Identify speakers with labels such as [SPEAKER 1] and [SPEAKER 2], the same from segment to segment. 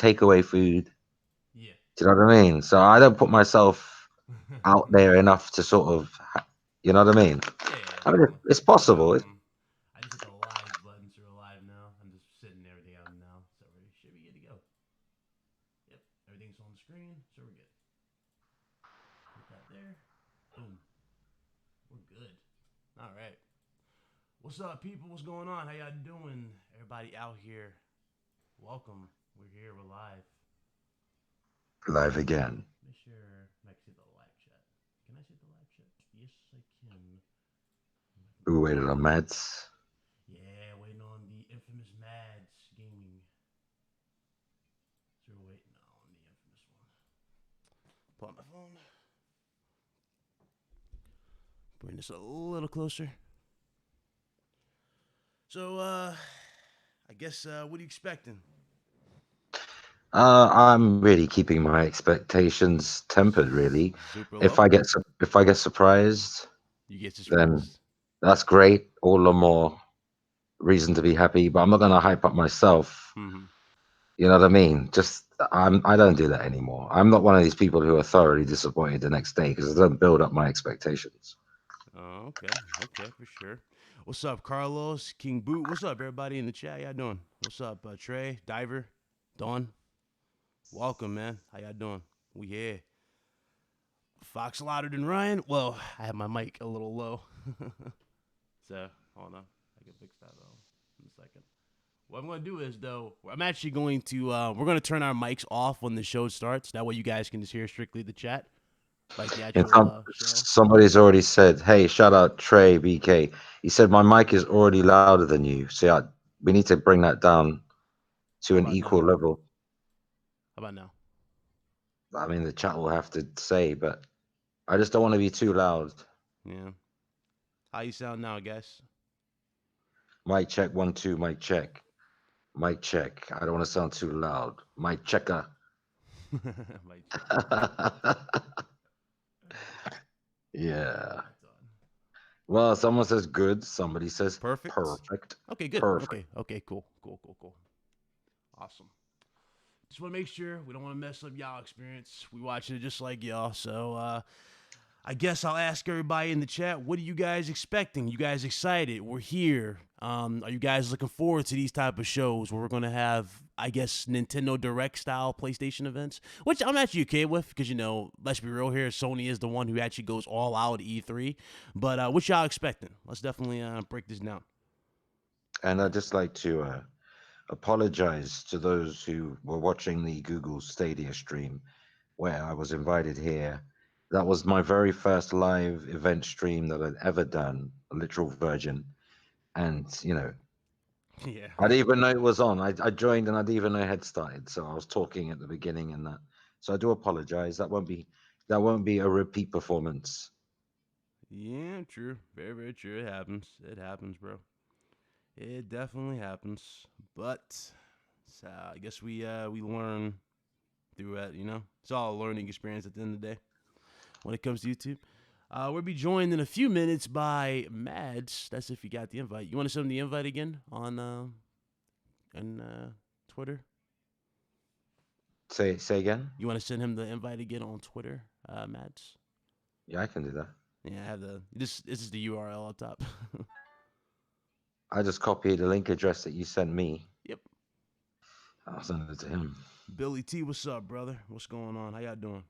[SPEAKER 1] takeaway food.
[SPEAKER 2] Yeah.
[SPEAKER 1] Do you know what I mean? So I don't put myself out there enough to sort of, you know what I mean?
[SPEAKER 2] Yeah, yeah, yeah,
[SPEAKER 1] I mean,
[SPEAKER 2] definitely.
[SPEAKER 1] it's
[SPEAKER 2] I just
[SPEAKER 1] possible.
[SPEAKER 2] I just hit the live button, so we're live now. I'm just sitting everything out now, so we should be good to go. Yep, everything's on the screen, so we're good. Put that there. Boom. We're good. All right. What's up, people? What's going on? How y'all doing? Everybody out here, welcome. We're here. We're live.
[SPEAKER 1] Live again.
[SPEAKER 2] Make sure I can see the live chat. Can I see the live chat? Yes, I can.
[SPEAKER 1] We waited on Mads.
[SPEAKER 2] Yeah, waiting on the infamous Mads gaming. So we're waiting on the infamous one. Pull out my phone. Bring this a little closer. So, I guess, what are you expecting?
[SPEAKER 1] I'm really keeping my expectations tempered. Really,
[SPEAKER 2] Super
[SPEAKER 1] if
[SPEAKER 2] low?
[SPEAKER 1] if I get surprised,
[SPEAKER 2] You get
[SPEAKER 1] then
[SPEAKER 2] surprised.
[SPEAKER 1] that's great. All the more reason to be happy. But I'm not gonna hype up myself.
[SPEAKER 2] Mm-hmm.
[SPEAKER 1] You know what I mean? I don't do that anymore. I'm not one of these people who are thoroughly disappointed the next day because I don't build up my expectations.
[SPEAKER 2] Oh, okay. Okay, for sure. What's up, Carlos? King Boot. What's up, everybody in the chat? How y'all doing? What's up, Trey? Diver? Dawn? Welcome, man. How y'all doing? We here. Fox louder than Ryan? Well, I have my mic a little low. So, hold on. I can fix that, though, in a second. What I'm going to do is, though, I'm actually going to, we're going to turn our mics off when the show starts. That way you guys can just hear strictly the chat, like the
[SPEAKER 1] And
[SPEAKER 2] actual show.
[SPEAKER 1] somebody's already said, "Hey, shout out Trey BK." He said my mic is already louder than you, so we need to bring that down to
[SPEAKER 2] How
[SPEAKER 1] an
[SPEAKER 2] about now?
[SPEAKER 1] equal level.
[SPEAKER 2] How about now?
[SPEAKER 1] I mean, the chat will have to say, but I just don't want to be too loud.
[SPEAKER 2] Yeah. How you sound now, guys?
[SPEAKER 1] Mic check 1 2. Mic check. Mic check. I don't want to sound too loud. Mic checker.
[SPEAKER 2] Mic checker.
[SPEAKER 1] Yeah.
[SPEAKER 2] Right on.
[SPEAKER 1] Well, someone says good. Somebody says
[SPEAKER 2] Perfect.
[SPEAKER 1] perfect.
[SPEAKER 2] Okay, good.
[SPEAKER 1] Perfect.
[SPEAKER 2] Okay, cool. Awesome. Just want to make sure we don't want to mess up y'all experience. We watching it just like y'all. So, I guess I'll ask everybody in the chat, what are you guys expecting? You guys excited? We're here. Are you guys looking forward to these type of shows where we're going to have, I guess, Nintendo Direct style PlayStation events, which I'm actually okay with because, let's be real here, Sony is the one who actually goes all out at E3. But what y'all expecting? Let's definitely break this down.
[SPEAKER 1] And I'd just like to apologize to those who were watching the Google Stadia stream where I was invited here. That was my very first live event stream that I'd ever done, a literal virgin. And,
[SPEAKER 2] Yeah.
[SPEAKER 1] I didn't even know it was on. I joined and I didn't even know it had started. So I was talking at the beginning and that. So I do apologize. That won't be a repeat performance.
[SPEAKER 2] Yeah, true. Very, very true. It happens. It happens, bro. It definitely happens. But so I guess we learn through it, It's all a learning experience at the end of the day when it comes to YouTube. We'll be joined in a few minutes by Mads. That's if you got the invite. You want to send him the invite again on Twitter?
[SPEAKER 1] Say again?
[SPEAKER 2] You want to send him the invite again on Twitter, Mads?
[SPEAKER 1] Yeah, I can do that.
[SPEAKER 2] Yeah, I have this is the URL up top.
[SPEAKER 1] I just copied the link address that you sent me.
[SPEAKER 2] Yep.
[SPEAKER 1] I'll send it to him.
[SPEAKER 2] Billy T, what's up, brother? What's going on? How y'all doing?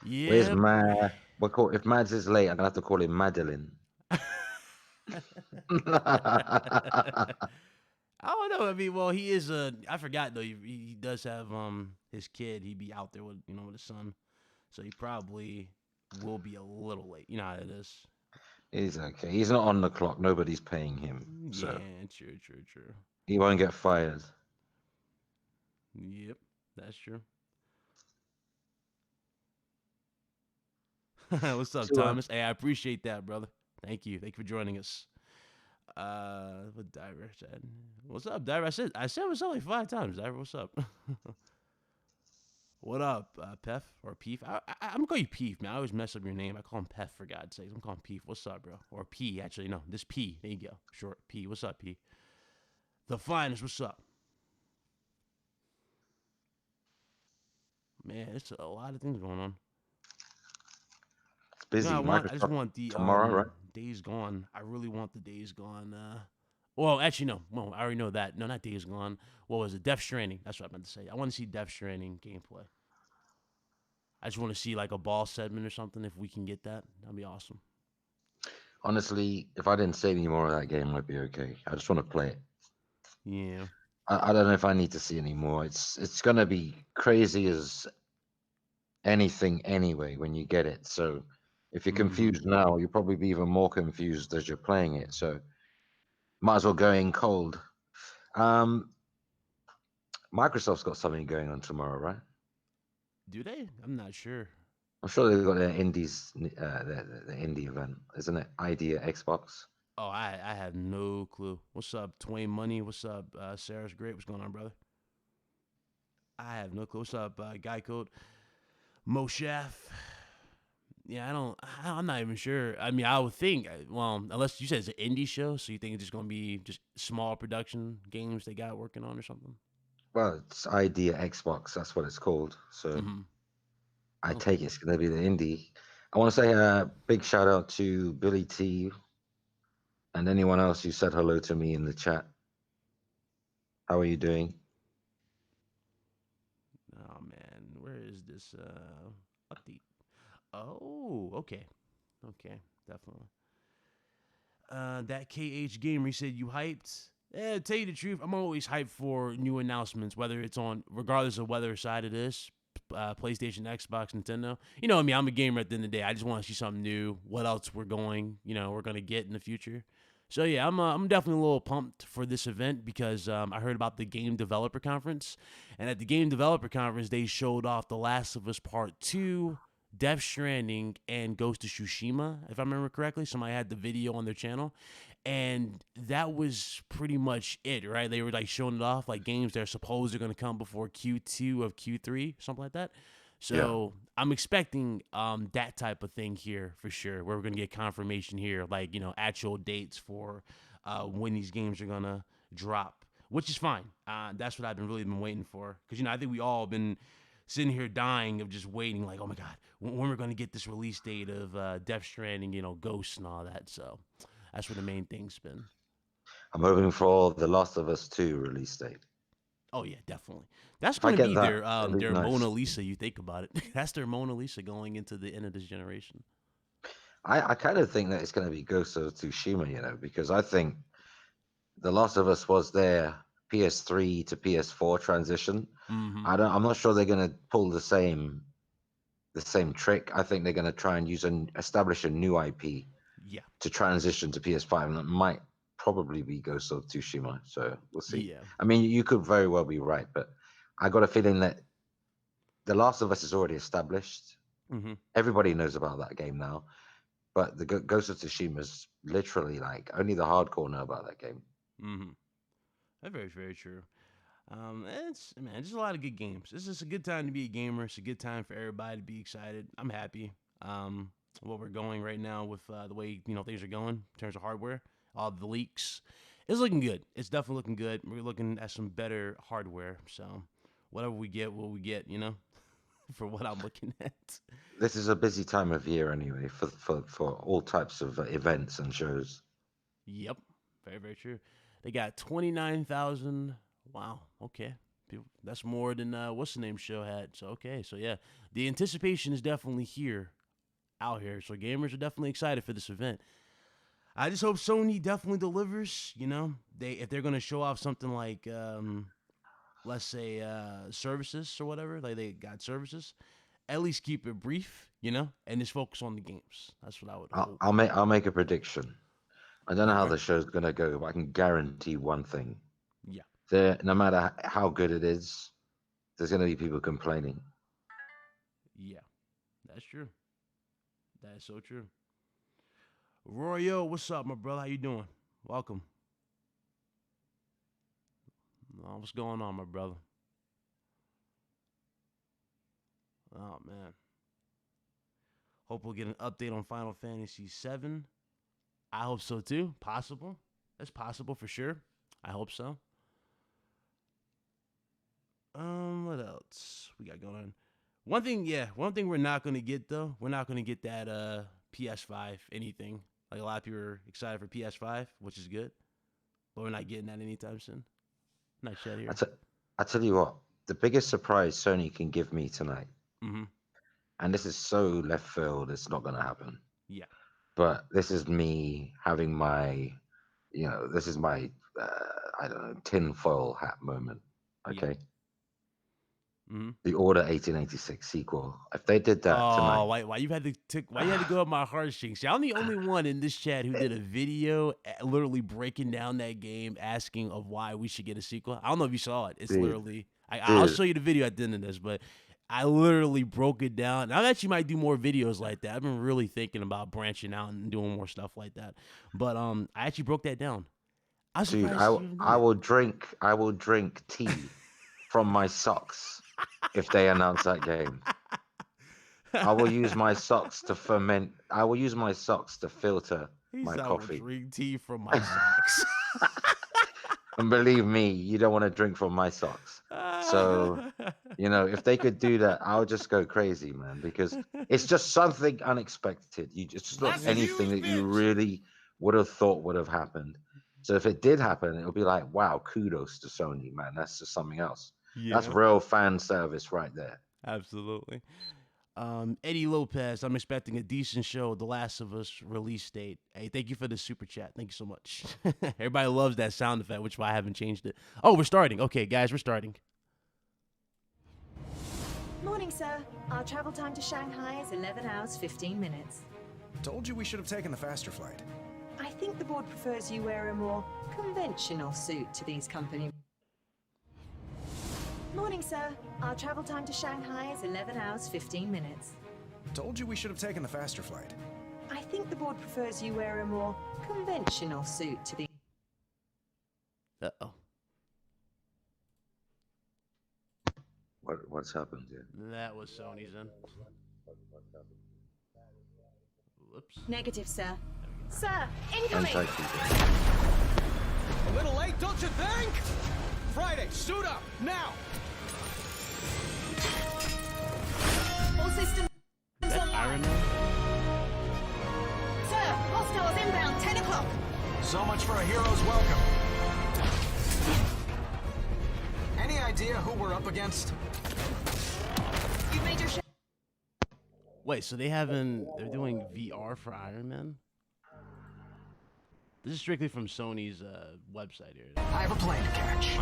[SPEAKER 1] Where's
[SPEAKER 2] Yep.
[SPEAKER 1] Mad? If Mads is late, I'm gonna have to call him Madeline.
[SPEAKER 2] I don't know. I mean, well, he is a. I forgot though. He does have his kid. He'd be out there with with his son, so he probably will be a little late. You know how it is.
[SPEAKER 1] He's okay. He's not on the clock. Nobody's paying him, so
[SPEAKER 2] Yeah, true.
[SPEAKER 1] he won't get fired.
[SPEAKER 2] Yep, that's true. What's up,
[SPEAKER 1] Sure.
[SPEAKER 2] Thomas? Hey, I appreciate that, brother. Thank you for joining us. What Diver said? What's up, Diver? I said what's up like 5 times. Diver, what's up? What up, Pef or Peef? I'm gonna call you Peef, man. I always mess up your name. I call him Pef for God's sakes. I'm calling Peef. What's up, bro? Or P, actually. No, this P. There you go. Short P. What's up, P? The finest. What's up? Man, it's a lot of things going on.
[SPEAKER 1] It's
[SPEAKER 2] You know,
[SPEAKER 1] busy.
[SPEAKER 2] I just
[SPEAKER 1] Microsoft
[SPEAKER 2] want the
[SPEAKER 1] tomorrow, right?
[SPEAKER 2] Days Gone. I really want the Days Gone. Well, actually, no. Well, I already know that. No, not Days Gone. What was it? Death Stranding. That's what I meant to say. I want to see Death Stranding gameplay. I just want to see like a ball segment or something. If we can get that, that'd be awesome.
[SPEAKER 1] Honestly, if I didn't see any more of that game, I'd be okay. I just want to play it.
[SPEAKER 2] Yeah.
[SPEAKER 1] I don't know if I need to see any more. It's gonna be crazy as anything anyway when you get it. So if you're
[SPEAKER 2] Mm-hmm.
[SPEAKER 1] confused now, you'll probably be even more confused as you're playing it. So might as well go in cold. Um, Microsoft's got something going on tomorrow, right?
[SPEAKER 2] Do they? I'm not sure.
[SPEAKER 1] I'm sure they've got their indies, the indie event, isn't it? Idea Xbox.
[SPEAKER 2] Oh, I have no clue. What's up, Twain Money? What's up, Sarah's Great? What's going on, brother? I have no clue. What's up, Guy Code? Moshaf. Yeah, I'm not even sure. I mean, I would think. Well, unless you said it's an indie show, so you think it's just gonna be just small production games they got working on or something.
[SPEAKER 1] Well, it's Idea Xbox. That's what it's called. So
[SPEAKER 2] Mm-hmm.
[SPEAKER 1] I
[SPEAKER 2] Okay.
[SPEAKER 1] take it's going to be the indie. I want to say a big shout out to Billy T and anyone else who said hello to me in the chat. How are you doing?
[SPEAKER 2] Oh man, where is this update? Oh, okay, okay, definitely. That KH Gamer said you hyped. Yeah, to tell you the truth, I'm always hyped for new announcements, whether it's on, regardless of whether side it is, PlayStation, Xbox, Nintendo. You know what I mean? I'm a gamer at the end of the day. I just want to see something new. What else we're gonna get in the future. So yeah, I'm definitely a little pumped for this event because I heard about the Game Developer Conference, and at the Game Developer Conference they showed off The Last of Us Part Two, Death Stranding, and Ghost of Tsushima, if I remember correctly. Somebody had the video on their channel, and that was pretty much it, right? They were like showing it off, like games that are supposed are going to come before Q2 of Q3, something like that.
[SPEAKER 1] Yeah.
[SPEAKER 2] So I'm expecting that type of thing here for sure, where we're gonna get confirmation here, like actual dates for when these games are gonna drop, which is fine. That's what I've been really been waiting for, because I think we all been sitting here dying of just waiting, like, oh my god, when we're gonna get this release date of Death Stranding, Ghosts and all that. So that's where the main thing's been.
[SPEAKER 1] I'm hoping for the Last of Us 2 release date.
[SPEAKER 2] Oh yeah, definitely. That's
[SPEAKER 1] If I
[SPEAKER 2] gonna
[SPEAKER 1] get
[SPEAKER 2] be
[SPEAKER 1] that, it'd be
[SPEAKER 2] their
[SPEAKER 1] nice.
[SPEAKER 2] Mona Lisa. You think about it. That's their Mona Lisa going into the end of this generation.
[SPEAKER 1] I kind of think that it's going to be Ghost of Tsushima, because I think The Last of Us was their PS3 to PS4 transition.
[SPEAKER 2] Mm-hmm.
[SPEAKER 1] I'm not sure they're going to pull the same trick. I think they're going to try and establish a new IP
[SPEAKER 2] Yeah.
[SPEAKER 1] to transition to PS5, and it might probably be Ghost of Tsushima. So we'll see.
[SPEAKER 2] Yeah.
[SPEAKER 1] I mean, you could very well be right, but I got a feeling that The Last of Us is already established.
[SPEAKER 2] Mm-hmm.
[SPEAKER 1] Everybody knows about that game now, but the Ghost of Tsushima is literally like only the hardcore know about that game.
[SPEAKER 2] Mm-hmm. That's very, very true. It's just a lot of good games. It's just a good time to be a gamer. It's a good time for everybody to be excited. I'm happy. What we're going right now with the way things are going in terms of hardware, all the leaks, it's looking good. It's definitely looking good. We're looking at some better hardware. So whatever we get, what we get, for what I'm looking at.
[SPEAKER 1] This is a busy time of year anyway for all types of events and shows.
[SPEAKER 2] Yep, very, very true. They got 29,000. Wow. Okay. That's more than what's the name show had. So okay. So yeah, the anticipation is definitely here, out here. So gamers are definitely excited for this event. I just hope Sony definitely delivers. If they're gonna show off something like let's say services or whatever, like they got services, at least keep it brief. And just focus on the games. That's what I would
[SPEAKER 1] I'll,
[SPEAKER 2] hope.
[SPEAKER 1] I'll make I'll make a prediction. I don't know how
[SPEAKER 2] Okay.
[SPEAKER 1] the show's gonna go, but I can guarantee one thing:
[SPEAKER 2] Yeah.
[SPEAKER 1] no matter how good it is, there's gonna be people complaining.
[SPEAKER 2] Yeah. That's true. That is so true. Royo, what's up, my brother? How you doing? Welcome. What's going on, my brother? Oh man. Hope we'll get an update on Final Fantasy VII. I hope so too. Possible. That's possible for sure. I hope so. What else we got going on? one thing we're not gonna get though, we're not gonna get that PS5 anything. Like a lot of people are excited for PS5, which is good, but we're not getting that anytime soon. Nice chat here.
[SPEAKER 1] I tell you what, the biggest surprise Sony can give me tonight,
[SPEAKER 2] Mm-hmm.
[SPEAKER 1] and this is so left field, it's not going to happen.
[SPEAKER 2] Yeah.
[SPEAKER 1] But this is me having my, this is my, I don't know, tinfoil hat moment. Okay.
[SPEAKER 2] Yeah. Mm-hmm.
[SPEAKER 1] The Order 1886 sequel. If they did that tonight.
[SPEAKER 2] Oh, why you had to go up my heartstrings? See, I'm the only one in this chat who did a video literally breaking down that game, asking of why we should get a sequel. I don't know if you saw it. It's literally I'll show you the video at the end of this, but I literally broke it down. And I actually might do more videos like that. I've been really thinking about branching out and doing more stuff like that. But I actually broke that down.
[SPEAKER 1] Dude, I will drink tea from my socks if they announce that game. I will use my socks to ferment. I will use my socks to filter my coffee.
[SPEAKER 2] Drink tea from my socks.
[SPEAKER 1] And believe me, you don't want to drink from my socks. So, if they could do that, I'll just go crazy, man, because it's just something unexpected. It's just not anything that you really would have thought would have happened. So if it did happen, it'll be like, wow, kudos to Sony, man. That's just something else. Yeah. That's real fan service right there.
[SPEAKER 2] Absolutely. Eddie Lopez, I'm expecting a decent show. The Last of Us release date. Hey, thank you for the super chat. Thank you so much. Everybody loves that sound effect, which is why I haven't changed it. Oh, we're starting. Okay, guys, we're starting.
[SPEAKER 3] Morning, sir. Our travel time to Shanghai is 11 hours, 15 minutes.
[SPEAKER 4] Told you we should have taken the faster flight.
[SPEAKER 3] I think the board prefers you wear a more conventional suit to these company. Morning, sir. Our travel time to Shanghai is 11 hours, 15 minutes.
[SPEAKER 4] Told you we should have taken the faster flight.
[SPEAKER 3] I think the board prefers you wear a more conventional suit to the...
[SPEAKER 2] Uh-oh.
[SPEAKER 1] What's happened here?
[SPEAKER 2] That was Sony's in. Whoops.
[SPEAKER 3] Negative, sir. Sir, incoming!
[SPEAKER 5] A little late, don't you think? Friday, suit up, now!
[SPEAKER 3] All systems online. Sir, hostiles inbound, 10 o'clock.
[SPEAKER 4] So much for a hero's welcome. Any idea who we're up against?
[SPEAKER 3] You've made your
[SPEAKER 2] Wait, so they're doing VR for Iron Man? This is strictly from Sony's website here.
[SPEAKER 4] I have a plane to catch.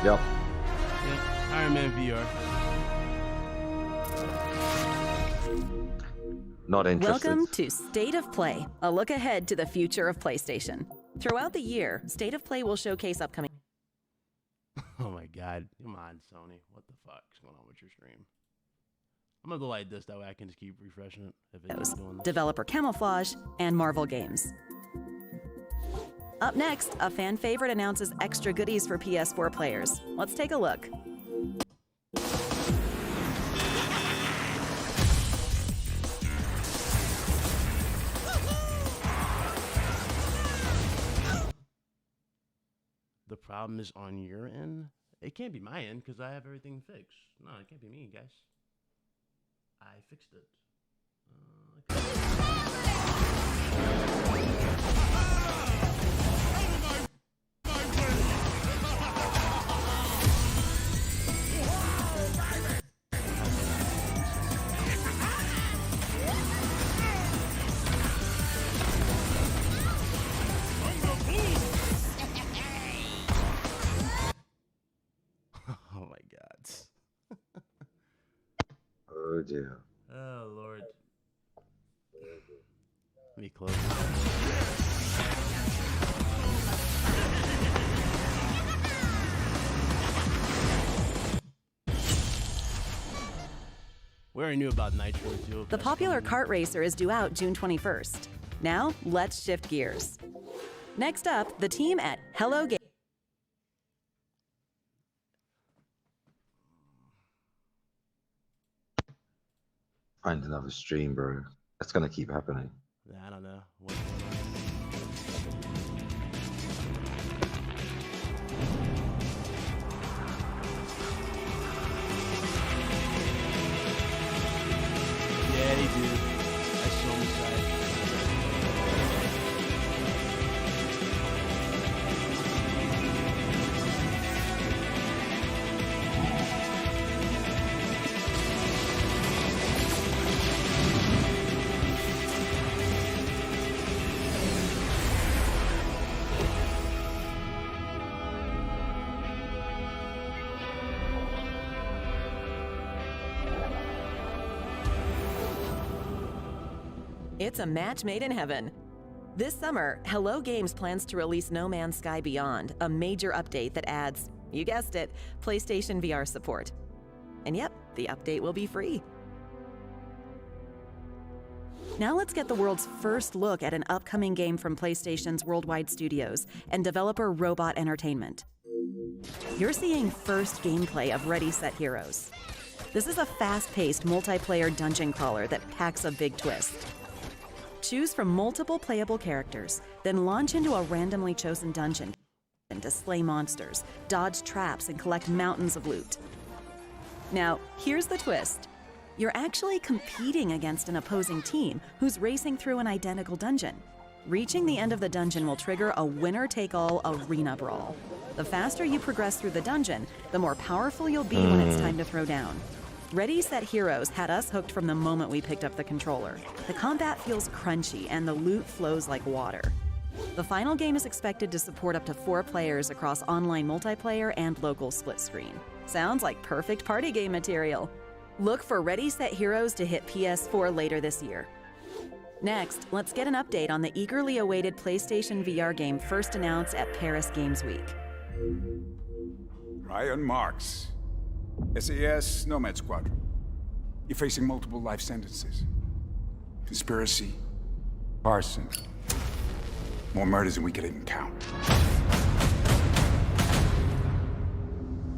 [SPEAKER 1] Yep.
[SPEAKER 2] Iron Man VR.
[SPEAKER 1] Not interested.
[SPEAKER 6] Welcome to State of Play, a look ahead to the future of PlayStation. Throughout the year, State of Play will showcase upcoming...
[SPEAKER 2] Oh my god. Come on, Sony. What the fuck is going on with your stream? I'm gonna go like this, that way I can just keep refreshing it if it's doing this.
[SPEAKER 6] Developer camouflage, and Marvel games. Up next, a fan favorite announces extra goodies for PS4 players. Let's take a look.
[SPEAKER 2] The problem is on your end? It can't be my end because I have everything fixed. No, it can't be me, guys. I fixed it. Oh my god.
[SPEAKER 1] Oh dear.
[SPEAKER 2] Oh Lord. Let me close. We already knew about Nitro too.
[SPEAKER 6] The popular kart racer is due out June 21st. Now, let's shift gears. Next up, the team at Hello Game.
[SPEAKER 1] Find another stream, bro. That's gonna keep happening.
[SPEAKER 2] I don't know. What's going on?
[SPEAKER 6] It's a match made in heaven. This summer, Hello Games plans to release No Man's Sky Beyond, a major update that adds, you guessed it, PlayStation VR support. And yep, the update will be free. Now let's get the world's first look at an upcoming game from PlayStation's worldwide studios and developer Robot Entertainment. You're seeing first gameplay of Ready Set Heroes. This is a fast-paced multiplayer dungeon crawler that packs a big twist. Choose from multiple playable characters, then launch into a randomly chosen dungeon to slay monsters, dodge traps, and collect mountains of loot. Now, here's the twist. You're actually competing against an opposing team who's racing through an identical dungeon. Reaching the end of the dungeon will trigger a winner-take-all arena brawl. The faster you progress through the dungeon, the more powerful you'll be when it's time to throw down. Ready Set Heroes had us hooked from the moment we picked up the controller. The combat feels crunchy and the loot flows like water. The final game is expected to support up to 4 players across online multiplayer and local split screen. Sounds like perfect party game material. Look for Ready Set Heroes to hit PS4 later this year. Next, let's get an update on the eagerly awaited PlayStation VR game first announced at Paris Games Week.
[SPEAKER 7] Ryan Marks, SAS Nomad Squadron. You're facing multiple life sentences. Conspiracy, arson, more murders than we could even count.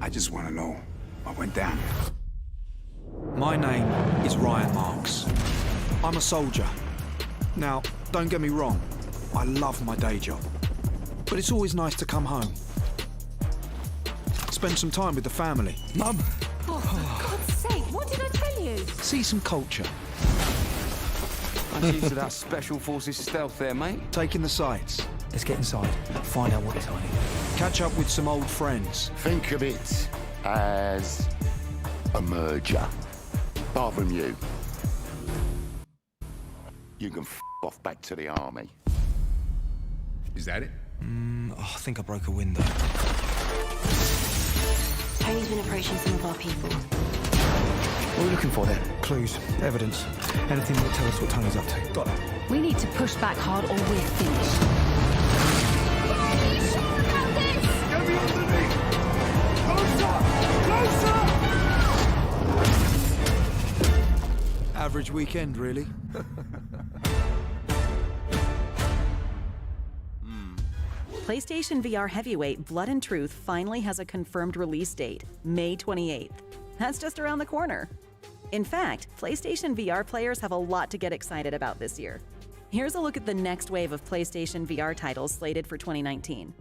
[SPEAKER 7] I just want to know what went down.
[SPEAKER 8] My name is Ryan Marks. I'm a soldier. Now, don't get me wrong, I love my day job. But it's always nice to come home. Spend some time with the family. Mum!
[SPEAKER 9] Oh, for God's sake, what did I tell you?
[SPEAKER 8] See some culture.
[SPEAKER 10] Nice use of that Special Forces stealth there, mate.
[SPEAKER 8] Taking the sights.
[SPEAKER 5] Let's get inside, find out what it's on.
[SPEAKER 8] Catch up with some old friends.
[SPEAKER 11] Think of it as a merger. Apart from you. You can f off back to the army.
[SPEAKER 7] Is that it?
[SPEAKER 5] I think I broke a window.
[SPEAKER 9] Tony's been approaching some of our people.
[SPEAKER 5] What are we looking for then? Clues, evidence, anything that will tell us what Tony's up to. Got it.
[SPEAKER 9] We need to push back hard or we're finished.
[SPEAKER 7] Get me underneath! Closer! Closer!
[SPEAKER 8] Average weekend, really.
[SPEAKER 6] PlayStation VR heavyweight Blood and Truth finally has a confirmed release date, May 28th. That's just around the corner. In fact, PlayStation VR players have a lot to get excited about this year. Here's a look at the next wave of PlayStation VR titles slated for 2019.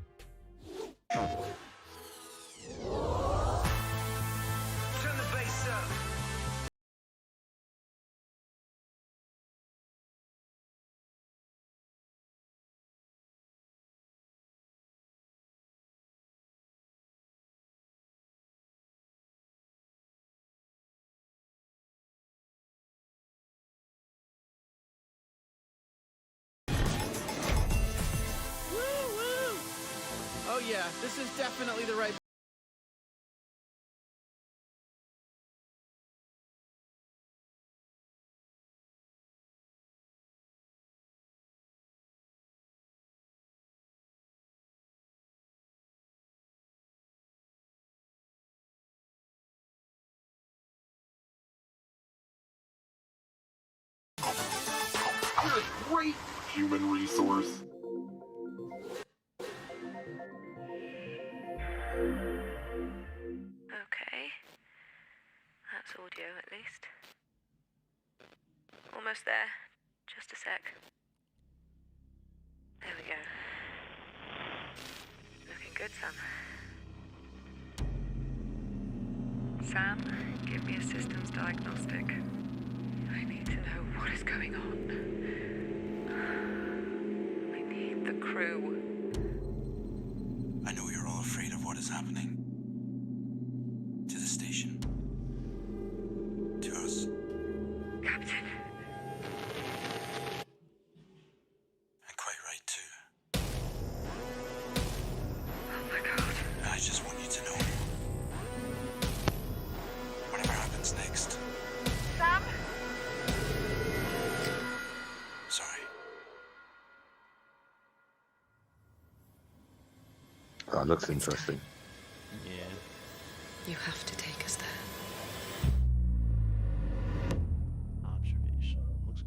[SPEAKER 5] Oh yeah, this is definitely the right...
[SPEAKER 11] You're a great human resource.
[SPEAKER 12] Okay. That's audio at least. Almost there. Just a sec. There we go. Looking good, Sam. Sam, give me a systems diagnostic. I need to know what is going on. I need the crew.
[SPEAKER 8] I know you're all afraid of what is happening. To the station. To us.
[SPEAKER 12] Captain.
[SPEAKER 8] And quite right too.
[SPEAKER 12] Oh my God.
[SPEAKER 8] I just want you to know. Whatever happens next.
[SPEAKER 12] Sam?
[SPEAKER 8] Sorry.
[SPEAKER 1] That looks interesting.
[SPEAKER 2] Yeah.
[SPEAKER 12] You have to take us there.
[SPEAKER 2] Observation. Looks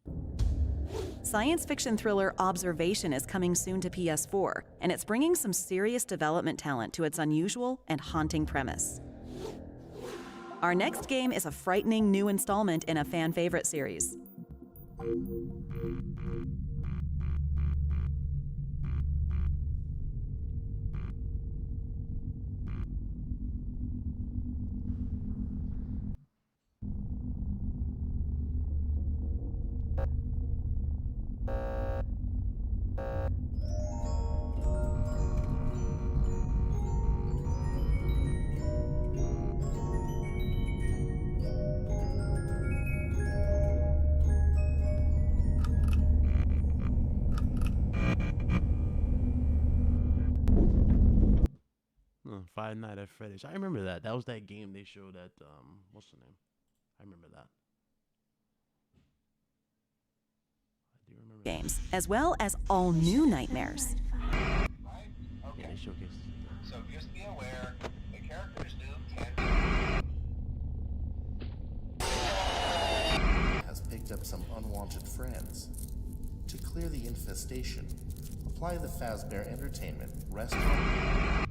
[SPEAKER 2] good.
[SPEAKER 6] Science fiction thriller Observation is coming soon to PS4, and it's bringing some serious development talent to its unusual and haunting premise. Our next game is a frightening new installment in a fan favorite series.
[SPEAKER 2] Five Nights at Freddy's. I remember that. That was that game they showed at what's the name? I remember that. I do remember
[SPEAKER 6] Games, as well as all new nightmares.
[SPEAKER 2] Yeah, they showcased.
[SPEAKER 13] So just be aware, the characters
[SPEAKER 14] has picked up some unwanted friends. To clear the infestation, apply the Fazbear Entertainment restaurant.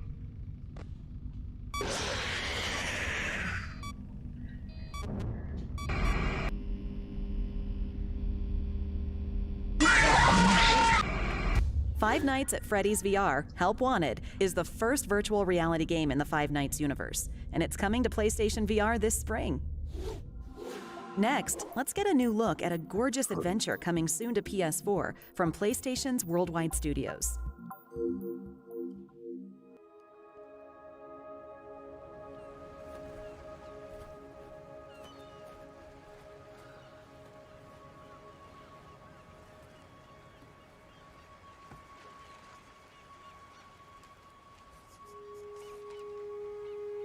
[SPEAKER 6] Five Nights at Freddy's VR, Help Wanted, is the first virtual reality game in the Five Nights universe, and it's coming to PlayStation VR this spring. Next, let's get a new look at a gorgeous adventure coming soon to PS4 from PlayStation's Worldwide Studios.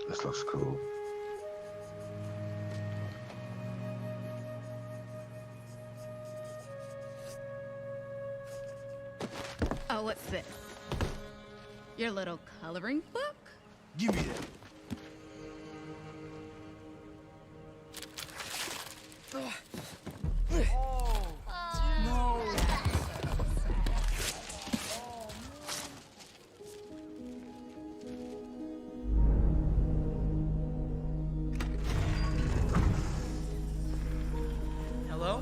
[SPEAKER 1] This looks cool.
[SPEAKER 15] Oh, what's this? Your little coloring book?
[SPEAKER 2] Give me that.
[SPEAKER 16] Hello?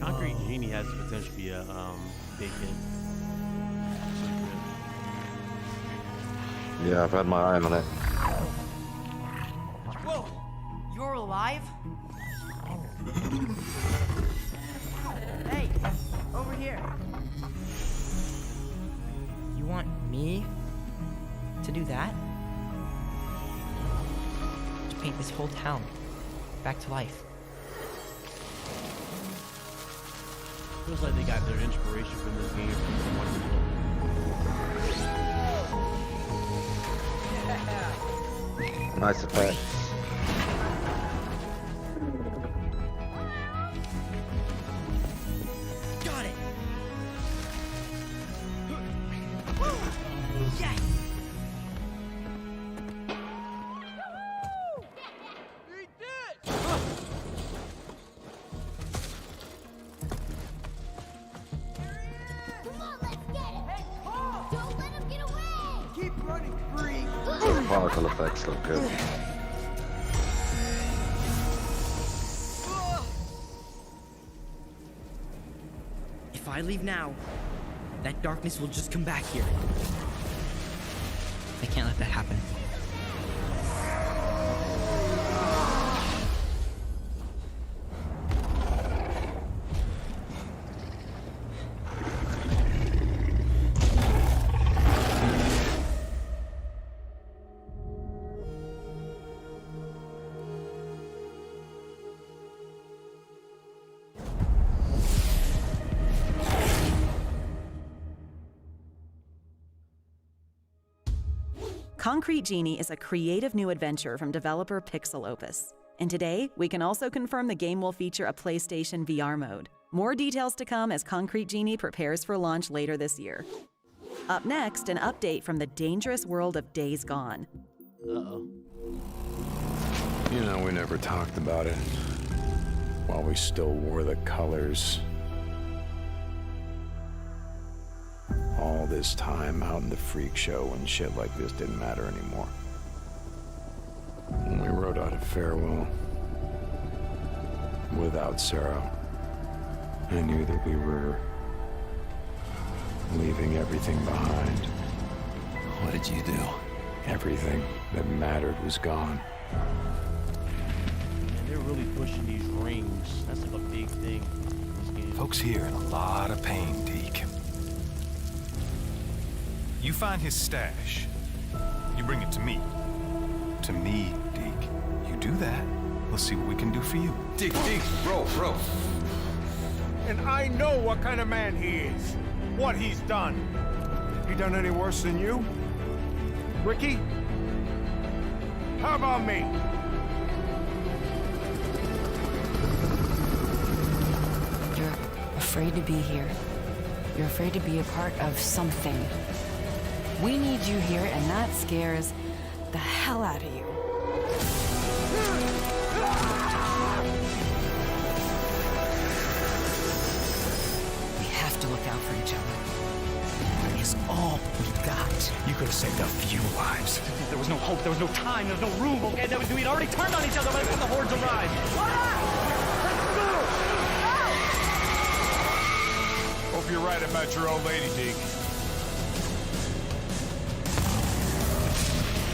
[SPEAKER 2] Concrete Genie has the potential to be a big hit.
[SPEAKER 1] Yeah, I've had my eye on it.
[SPEAKER 16] Whoa! You're alive? Hey, over here. You want me to do that? To paint this whole town back to life.
[SPEAKER 2] Feels like they got their inspiration from this game from one of the
[SPEAKER 1] Nice effects.
[SPEAKER 16] Got it! Yes!
[SPEAKER 1] The particle effects look good.
[SPEAKER 16] If I leave now, that darkness will just come back here. I can't let that happen.
[SPEAKER 6] Concrete Genie is a creative new adventure from developer Pixel Opus. And today, we can also confirm the game will feature a PlayStation VR mode. More details to come as Concrete Genie prepares for launch later this year. Up next, an update from the dangerous world of Days Gone.
[SPEAKER 2] Uh-oh.
[SPEAKER 17] You know, we never talked about it while we still wore the colors. All this time out in the freak show when shit like this didn't matter anymore. When we wrote out a farewell without Sarah, I knew that we were leaving everything behind.
[SPEAKER 10] What did you do?
[SPEAKER 17] Everything that mattered was gone.
[SPEAKER 2] Man, they're really pushing these rings. That's like a big thing in this game.
[SPEAKER 18] Folks here in a lot of pain, Deke. You find his stash. You bring it to me. To me, Deke. You do that, we'll see what we can do for you.
[SPEAKER 19] Deke, bro.
[SPEAKER 20] And I know what kind of man he is. What he's done. He done any worse than you? Ricky? How about me?
[SPEAKER 9] You're afraid to be here. You're afraid to be a part of something. We need you here, and that scares the hell out of you. We have to look out for each other. That is all we got.
[SPEAKER 5] You could have saved a few lives.
[SPEAKER 16] There was no hope, there was no time, there was no room, okay? We'd already turned on each other by the time the hordes arrived.
[SPEAKER 20] Hope you're right about your old lady, Deke.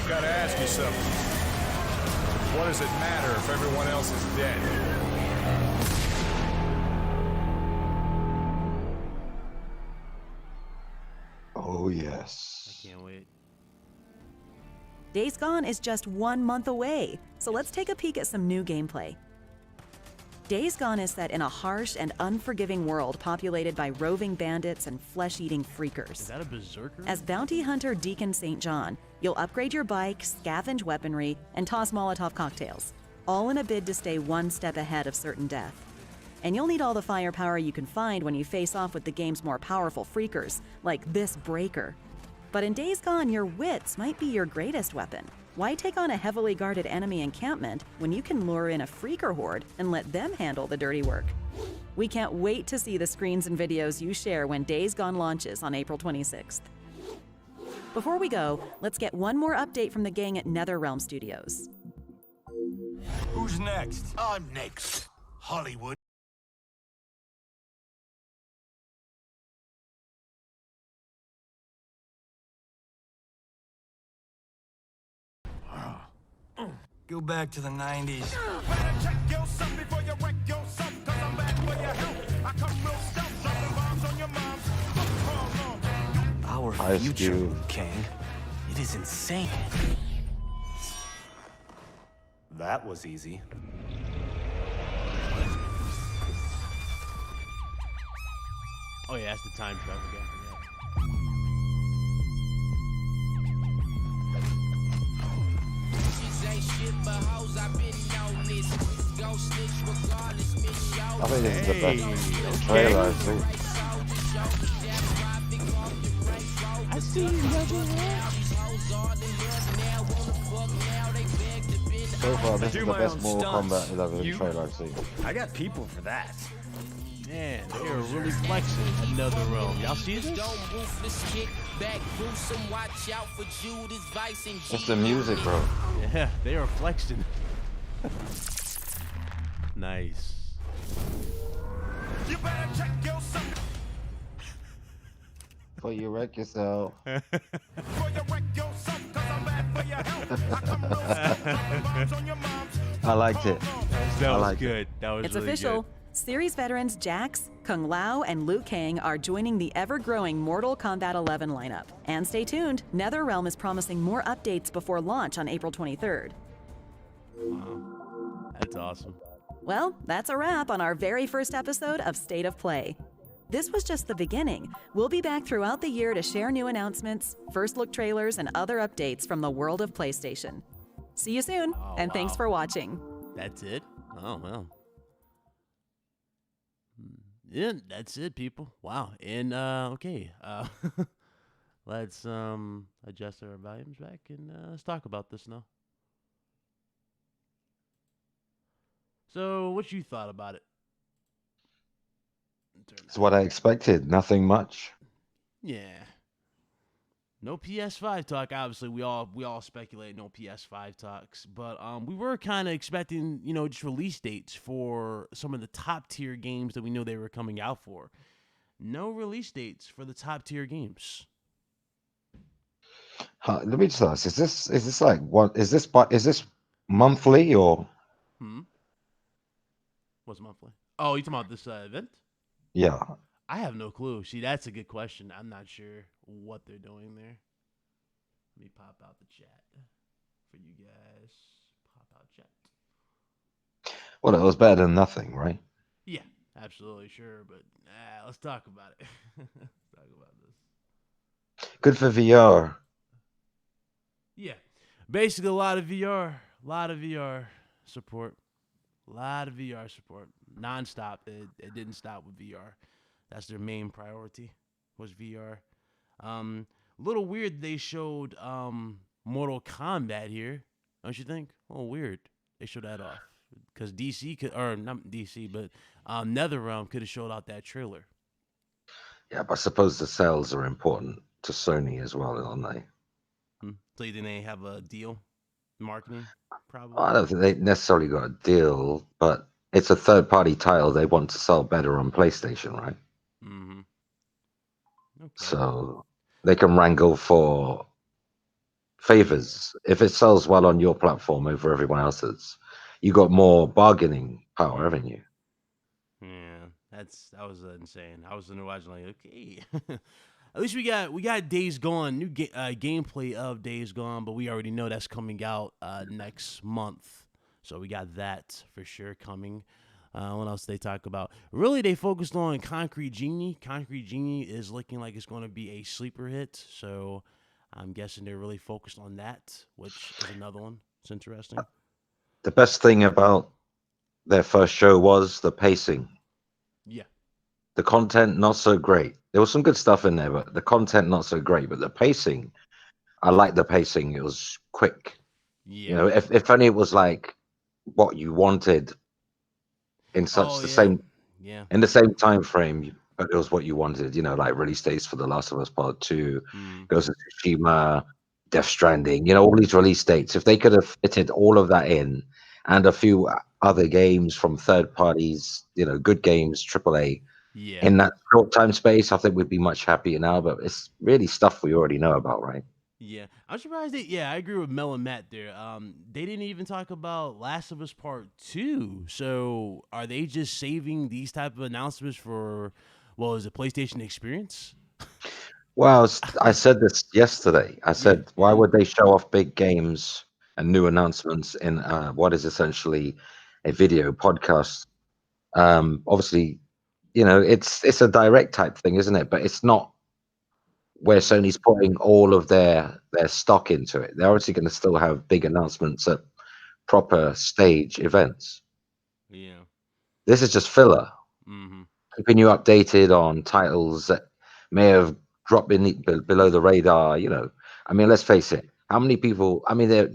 [SPEAKER 20] Gotta ask you something. What does it matter if everyone else is dead?
[SPEAKER 1] Oh, yes.
[SPEAKER 2] I can't wait.
[SPEAKER 6] Days Gone is just 1 month away, so let's take a peek at some new gameplay. Days Gone is set in a harsh and unforgiving world populated by roving bandits and flesh-eating freakers.
[SPEAKER 2] Is that a berserker?
[SPEAKER 6] As bounty hunter Deacon St. John, you'll upgrade your bike, scavenge weaponry, and toss Molotov cocktails, all in a bid to stay one step ahead of certain death. And you'll need all the firepower you can find when you face off with the game's more powerful freakers, like this breaker. But in Days Gone, your wits might be your greatest weapon. Why take on a heavily guarded enemy encampment when you can lure in a freaker horde and let them handle the dirty work? We can't wait to see the screens and videos you share when Days Gone launches on April 26th. Before we go, let's get one more update from the gang at NetherRealm Studios.
[SPEAKER 20] Who's next? I'm next. Hollywood.
[SPEAKER 4] Go back to the 90s.
[SPEAKER 5] Our
[SPEAKER 1] Ice
[SPEAKER 5] future,
[SPEAKER 1] Cube.
[SPEAKER 5] King. It is insane. That was easy.
[SPEAKER 2] Oh yeah, that's the time travel guy.
[SPEAKER 1] I think this is the best trailer I've seen.
[SPEAKER 2] I see you,
[SPEAKER 1] So far, this is the best Mortal Kombat 11 trailer I've seen.
[SPEAKER 5] I got people for that.
[SPEAKER 2] Man, they are really flexing at NetherRealm. Y'all see this?
[SPEAKER 1] It's the music, bro.
[SPEAKER 2] Yeah, they are flexing. Nice.
[SPEAKER 20] You better check yourself.
[SPEAKER 1] Before you wreck yourself.
[SPEAKER 20] Before you wreck yourself, 'cause I'm bad for your health. I come real slow, dropping bombs on your moms.
[SPEAKER 1] I liked it.
[SPEAKER 2] That
[SPEAKER 1] I
[SPEAKER 2] was
[SPEAKER 1] liked
[SPEAKER 2] good. That was
[SPEAKER 6] It's
[SPEAKER 2] really
[SPEAKER 6] official.
[SPEAKER 2] good.
[SPEAKER 6] Series veterans Jax, Kung Lao, and Liu Kang are joining the ever-growing Mortal Kombat 11 lineup. And stay tuned, NetherRealm is promising more updates before launch on April 23rd.
[SPEAKER 2] Wow. That's awesome.
[SPEAKER 6] Well, that's a wrap on our very first episode of State of Play. This was just the beginning. We'll be back throughout the year to share new announcements, first look trailers, and other updates from the world of PlayStation. See you soon, and thanks for watching.
[SPEAKER 2] That's it? Oh, well. Yeah, that's it, people. Wow. And okay. Let's adjust our volumes back and let's talk about this now. So, what you thought about it?
[SPEAKER 1] It's what I expected. Nothing much.
[SPEAKER 2] Yeah. No PS5 talk. Obviously, we all speculate no PS5 talks, but we were kind of expecting, just release dates for some of the top tier games that we knew they were coming out for. No release dates for the top tier games.
[SPEAKER 1] Let me just ask: is this like what? Is this monthly or?
[SPEAKER 2] What's monthly? Oh, you talking about this event?
[SPEAKER 1] Yeah.
[SPEAKER 2] I have no clue. See, that's a good question. I'm not sure what they're doing there. Let me pop out the chat for you guys. Pop out chat.
[SPEAKER 1] Well, it was better than nothing, right?
[SPEAKER 2] Yeah, absolutely sure. But let's talk about it. Let's talk about this.
[SPEAKER 1] Good for VR.
[SPEAKER 2] Yeah, basically a lot of VR support. A lot of VR support, nonstop. It didn't stop with VR. That's their main priority, was VR. Little weird they showed Mortal Kombat here, don't you think? Oh, weird. They showed that off because DC could, or not DC, but NetherRealm could have showed out that trailer.
[SPEAKER 1] Yeah, but I suppose the sales are important to Sony as well, aren't they?
[SPEAKER 2] So you think they have a deal, marketing? Probably.
[SPEAKER 1] I don't think they necessarily got a deal, but it's a third-party title. They want to sell better on PlayStation, right?
[SPEAKER 2] Mm-hmm. Okay.
[SPEAKER 1] So they can wrangle for favors. If it sells well on your platform over everyone else's, you got more bargaining power, haven't you?
[SPEAKER 2] Yeah, that was insane. I was watching like, okay. At least we got Days Gone, new gameplay of Days Gone, but we already know that's coming out next month. So we got that for sure coming. What else they talk about? Really, they focused on Concrete Genie. Concrete Genie is looking like it's going to be a sleeper hit. So I'm guessing they're really focused on that, which is another one. It's interesting.
[SPEAKER 1] The best thing about their first show was the pacing.
[SPEAKER 2] Yeah.
[SPEAKER 1] The content, not so great. There was some good stuff in there, but the content, not so great. But the pacing, I like the pacing. It was quick.
[SPEAKER 2] Yeah.
[SPEAKER 1] If only it was like what you wanted in such in the same time frame, but it was what you wanted. Like release dates for The Last of Us Part 2, Ghost of Tsushima, Death Stranding. All these release dates. If they could have fitted all of that in, and a few other games from third parties, good games, AAA.
[SPEAKER 2] Yeah.
[SPEAKER 1] In that short time space, I think we'd be much happier now, but it's really stuff we already know about, right?
[SPEAKER 2] Yeah. I'm surprised I agree with Mel and Matt there. They didn't even talk about Last of Us Part 2. So are they just saving these type of announcements for, is it PlayStation Experience?
[SPEAKER 1] Well, I said this yesterday. I said, why would they show off big games and new announcements in what is essentially a video podcast? Obviously, it's a direct type thing, isn't it? But it's not where Sony's putting all of their stock into it. They're obviously going to still have big announcements at proper stage events.
[SPEAKER 2] Yeah.
[SPEAKER 1] This is just filler. Keeping you updated on titles that may have dropped below the radar. I mean, let's face it. How many people? I mean,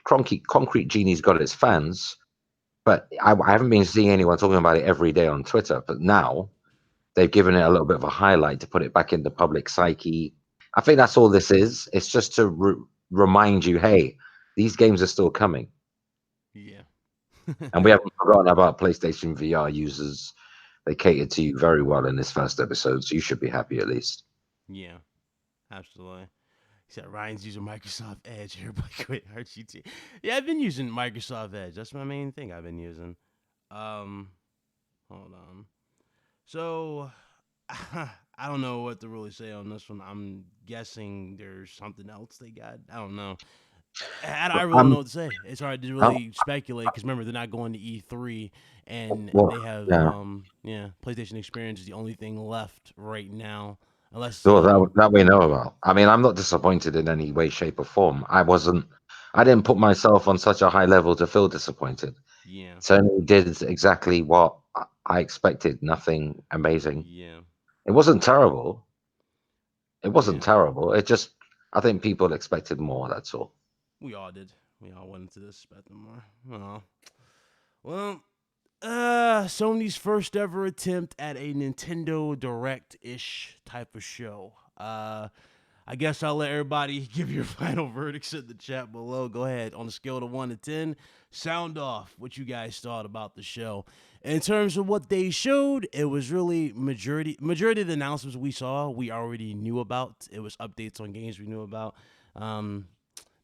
[SPEAKER 1] Concrete Genie's got its fans, but I haven't been seeing anyone talking about it every day on Twitter. But now they've given it a little bit of a highlight to put it back in the public psyche. I think that's all this is. It's just to remind you, hey, these games are still coming.
[SPEAKER 2] Yeah.
[SPEAKER 1] And we haven't forgotten about PlayStation VR users. They catered to you very well in this first episode, so you should be happy at least.
[SPEAKER 2] Yeah, absolutely. He said Ryan's using Microsoft Edge. Everybody quit RGT. Yeah, I've been using Microsoft Edge. That's my main thing I've been using. Hold on. So, I don't know what to really say on this one. I'm guessing there's something else they got. I don't know. I really don't know what to say. It's hard to really speculate because remember they're not going to E3 and they have PlayStation Experience is the only thing left right now. Unless
[SPEAKER 1] that we know about. I mean, I'm not disappointed in any way, shape, or form. I didn't put myself on such a high level to feel disappointed.
[SPEAKER 2] Yeah.
[SPEAKER 1] Sony did exactly what I expected nothing amazing.
[SPEAKER 2] Yeah.
[SPEAKER 1] It wasn't terrible. It wasn't
[SPEAKER 2] Yeah.
[SPEAKER 1] terrible. It just, I think people expected more. That's all.
[SPEAKER 2] We all did. We all went into this expecting more. Oh. Well, Sony's first ever attempt at a Nintendo Direct-ish type of show. I guess I'll let everybody give your final verdicts in the chat below. Go ahead. On a scale of 1 to 10, sound off what you guys thought about the show. In terms of what they showed, it was really majority of the announcements we saw, we already knew about. It was updates on games we knew about.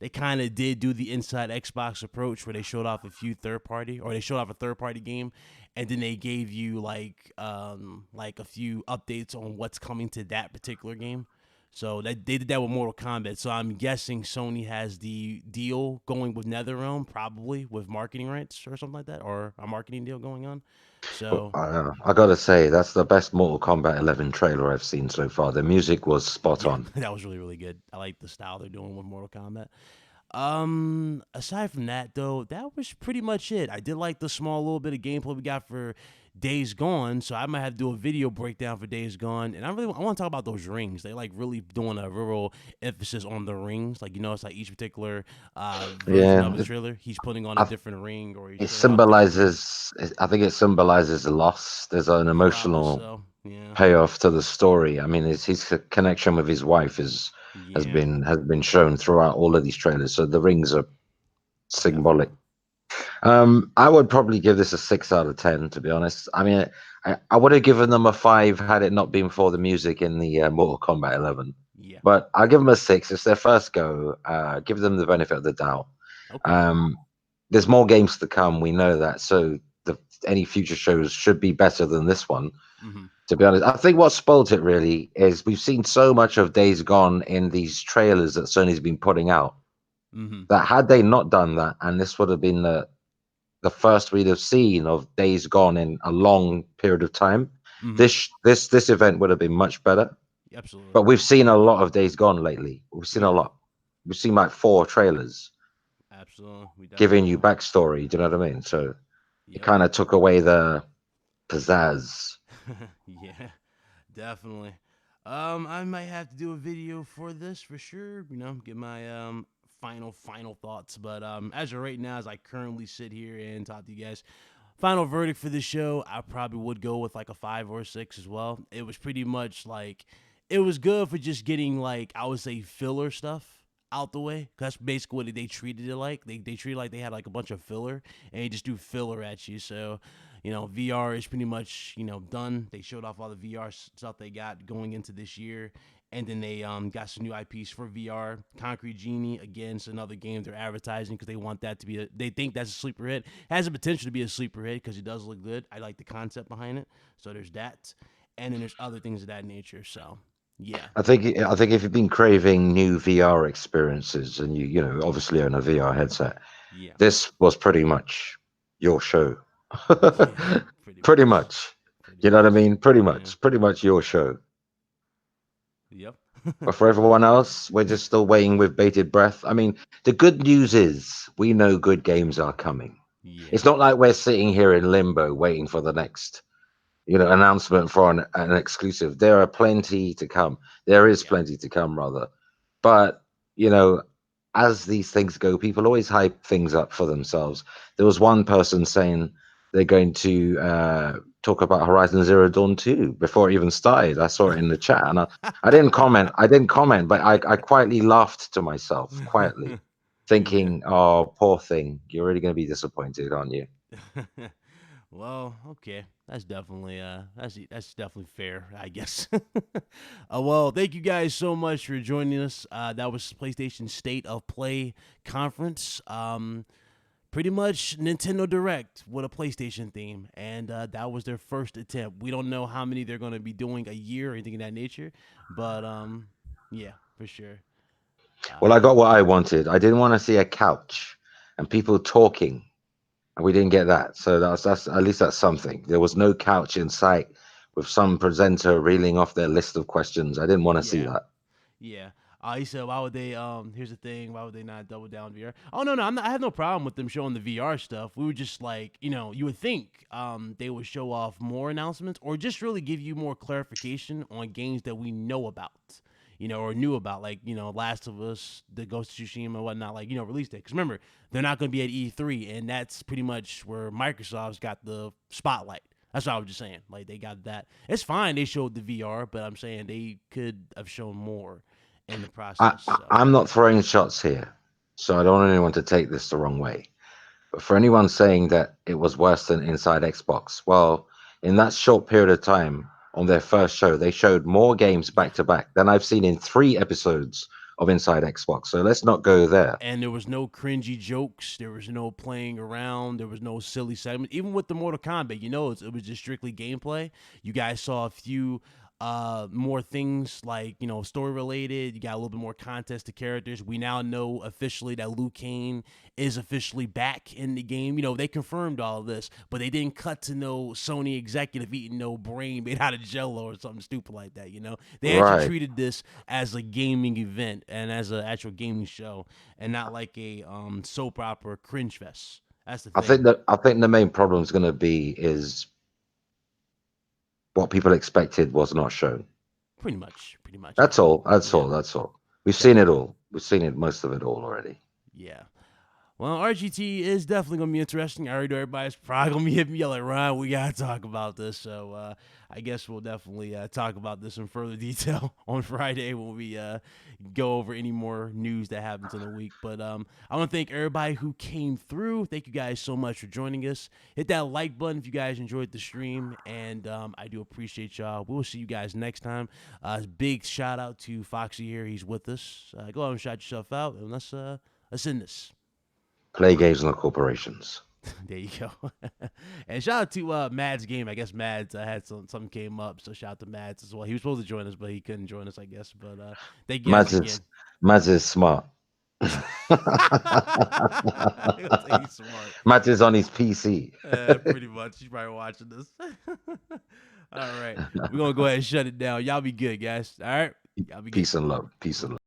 [SPEAKER 2] They kind of did do the inside Xbox approach where they showed off a few they showed off a third-party game, and then they gave you like a few updates on what's coming to that particular game. So they did that with Mortal Kombat. So I'm guessing Sony has the deal going with NetherRealm, probably with marketing rights or something like that, or a marketing deal going on. So
[SPEAKER 1] I gotta say, that's the best Mortal Kombat 11 trailer I've seen so far. The music was spot on.
[SPEAKER 2] that was really, really good. I like the style they're doing with Mortal Kombat. Aside from that though, that was pretty much it. I did like the small little bit of gameplay we got for Days Gone, so I might have to do a video breakdown for Days Gone. And I want to talk about those rings. They like really doing a real emphasis on the rings. Like, you know, it's like each particular version of the trailer, he's putting on a different ring, or
[SPEAKER 1] it symbolizes. I think it symbolizes loss. There's an emotional payoff to the story. I mean, his connection with his wife has been shown throughout all of these trailers. So the rings are symbolic. I would probably give this a 6 out of 10, to be honest. I mean, I would have given them a 5 had it not been for the music in the Mortal Kombat 11.
[SPEAKER 2] Yeah.
[SPEAKER 1] But I'll give them a 6. It's their first go. Give them the benefit of the doubt.
[SPEAKER 2] Okay.
[SPEAKER 1] There's more games to come. We know that. So any future shows should be better than this one.
[SPEAKER 2] Mm-hmm.
[SPEAKER 1] To be honest, I think what spoiled it really is we've seen so much of Days Gone in these trailers that Sony's been putting out.
[SPEAKER 2] Mm-hmm.
[SPEAKER 1] That had they not done that, and this would have been the first we'd have seen of Days Gone in a long period of time, this event would have been much better.
[SPEAKER 2] Absolutely.
[SPEAKER 1] But we've seen a lot of Days Gone lately. We've seen a lot. We've seen like 4 trailers.
[SPEAKER 2] Absolutely.
[SPEAKER 1] Giving you backstory. Do you know what I mean? So it kind of took away the pizzazz.
[SPEAKER 2] Yeah, definitely. I might have to do a video for this for sure. You know, get my final thoughts. But as of right now, as I currently sit here and talk to you guys, final verdict for this show, I probably would go with like a 5 or a 6 as well. It was pretty much like, it was good for just getting like, I would say, filler stuff out the way. That's basically what they treated it like. They treated it like they had like a bunch of filler, and they just do filler at you. So, you know, VR is pretty much, you know, done. They showed off all the VR stuff they got going into this year. And then they got some new IPs for VR. Concrete Genie, again, it's another game they're advertising because they want that to be they think that's a sleeper hit. Has the potential to be a sleeper hit because it does look good. I like the concept behind it. So there's that. And then there's other things of that nature. So, yeah.
[SPEAKER 1] I think if you've been craving new VR experiences and you know, obviously own a VR headset, this was pretty much your show. Pretty much. You know what I mean? Pretty much your show.
[SPEAKER 2] Yep.
[SPEAKER 1] But for everyone else, we're just still waiting with bated breath. I mean, the good news is we know good games are coming. It's not like we're sitting here in limbo waiting for the next, you know, announcement for an exclusive. There are plenty to come. There is plenty to come, rather. But, you know, as these things go, people always hype things up for themselves. There was one person saying they're going to talk about Horizon Zero Dawn 2 before it even started. I saw it in the chat, and I didn't comment. But I quietly laughed to myself, quietly, thinking, "Oh, poor thing. You're really going to be disappointed, aren't you?"
[SPEAKER 2] Well, okay, that's definitely that's definitely fair, I guess. Well, thank you guys so much for joining us. That was PlayStation State of Play conference. Pretty much Nintendo Direct with a PlayStation theme, and that was their first attempt. We don't know how many they're going to be doing a year or anything of that nature, but yeah, for sure.
[SPEAKER 1] Well, I got what I wanted. I didn't want to see a couch and people talking, and we didn't get that. So that's at least that's something. There was no couch in sight with some presenter reeling off their list of questions. I didn't want to see that.
[SPEAKER 2] Yeah. He said, "Why would they? Here's the thing. Why would they not double down VR? Oh no, I have no problem with them showing the VR stuff. We would just like, you would think they would show off more announcements or just really give you more clarification on games that we know about, or knew about, like Last of Us, the Ghost of Tsushima, and whatnot, like release date. Because remember, they're not going to be at E3, and that's pretty much where Microsoft's got the spotlight. That's what I was just saying. Like they got that. It's fine they showed the VR, but I'm saying they could have shown more in the process.
[SPEAKER 1] I'm not throwing shots here, so I don't want anyone to take this the wrong way. But for anyone saying that it was worse than Inside Xbox, well, in that short period of time on their first show, they showed more games back to back than I've seen in 3 episodes of Inside Xbox. So let's not go there.
[SPEAKER 2] And there was no cringy jokes. There was no playing around. There was no silly segment. Even with the Mortal Kombat, it was just strictly gameplay. You guys saw a few more things like, story related. You got a little bit more context to characters. We now know officially that Liu Kang is officially back in the game. They confirmed all of this, but they didn't cut to no Sony executive eating no brain made out of jello or something stupid like that. They actually treated this as a gaming event and as an actual gaming show and not like a soap opera cringe fest. That's the thing.
[SPEAKER 1] I think the main problem is going to be is what people expected was not shown.
[SPEAKER 2] Pretty much.
[SPEAKER 1] That's all. That's all. We've seen it all. We've seen it, most of it all already.
[SPEAKER 2] Yeah. Well, RGT is definitely going to be interesting. I already know everybody's probably going to be hitting me like, Ryan, we got to talk about this. So I guess we'll definitely talk about this in further detail on Friday when we go over any more news that happens in the week. But I want to thank everybody who came through. Thank you guys so much for joining us. Hit that like button if you guys enjoyed the stream. And I do appreciate y'all. We'll see you guys next time. Big shout out to Foxy here. He's with us. Go out and shout yourself out. And let's end this.
[SPEAKER 1] Play games, not corporations.
[SPEAKER 2] There you go. And shout out to Mads Game. I guess Mads had something came up, so shout out to Mads as well. He was supposed to join us, but he couldn't join us, I guess. But thank you guys again.
[SPEAKER 1] Mads is smart. Mads is on his PC.
[SPEAKER 2] Pretty much. He's probably watching this. All right. We're going to go ahead and shut it down. Y'all be good, guys. All right? Y'all be good.
[SPEAKER 1] Peace and love. Peace and love.